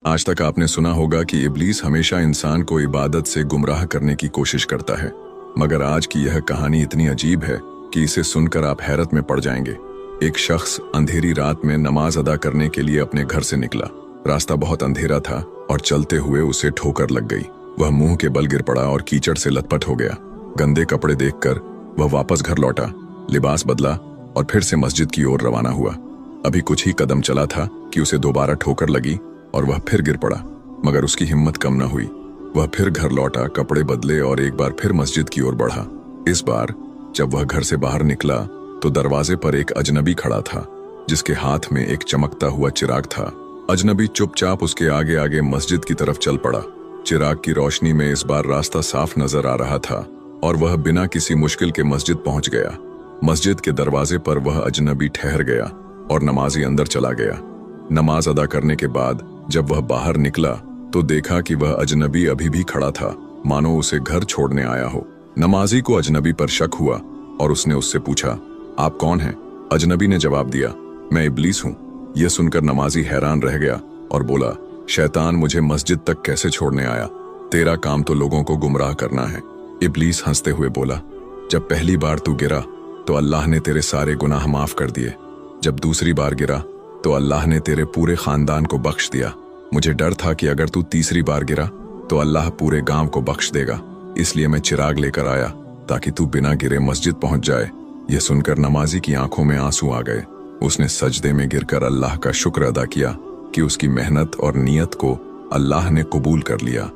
आज तक आपने सुना होगा कि इब्लीस हमेशा इंसान को इबादत से गुमराह करने की कोशिश करता है, मगर आज की यह कहानी इतनी अजीब है कि इसे सुनकर आप हैरत में पड़ जाएंगे। एक शख्स अंधेरी रात में नमाज अदा करने के लिए अपने घर से निकला। रास्ता बहुत अंधेरा था और चलते हुए उसे ठोकर लग गई। वह मुंह के बल गिर पड़ा और कीचड़ से लथपथ हो गया। गंदे कपड़े देखकर वह वापस घर लौटा, लिबास बदला और फिर से मस्जिद की ओर रवाना हुआ। अभी कुछ ही कदम चला था कि उसे दोबारा ठोकर लगी और वह फिर गिर पड़ा, मगर उसकी हिम्मत कम न हुई। वह फिर घर लौटा, कपड़े बदले और एक बार फिर मस्जिद की ओर बढ़ा। इस बार जब वह घर से बाहर निकला तो दरवाजे पर एक अजनबी खड़ा था, जिसके हाथ में एक चमकता हुआ चिराग था। अजनबी चुपचाप उसके आगे आगे मस्जिद की तरफ चल पड़ा। चिराग की रोशनी में इस बार रास्ता साफ नजर आ रहा था और वह बिना किसी मुश्किल के मस्जिद पहुंच गया। मस्जिद के दरवाजे पर वह अजनबी ठहर गया और नमाजी अंदर चला गया। नमाज अदा करने के बाद जब वह बाहर निकला तो देखा कि वह अजनबी अभी भी खड़ा था, मानो उसे घर छोड़ने आया हो। नमाजी को अजनबी पर शक हुआ और उसने उससे पूछा, आप कौन हैं? अजनबी ने जवाब दिया, मैं इब्लीस हूं। यह सुनकर नमाजी हैरान रह गया और बोला, शैतान मुझे मस्जिद तक कैसे छोड़ने आया? तेरा काम तो लोगों को गुमराह करना है। इब्लीस हंसते हुए बोला, जब पहली बार तू गिरा तो अल्लाह ने तेरे सारे गुनाह माफ कर दिए। जब दूसरी बार गिरा तो अल्लाह ने तेरे पूरे खानदान को बख्श दिया। मुझे डर था कि अगर तू तीसरी बार गिरा तो अल्लाह पूरे गांव को बख्श देगा, इसलिए मैं चिराग लेकर आया ताकि तू बिना गिरे मस्जिद पहुंच जाए। यह सुनकर नमाजी की आंखों में आंसू आ गए। उसने सजदे में गिरकर अल्लाह का शुक्र अदा किया कि उसकी मेहनत और नियत को अल्लाह ने कबूल कर लिया।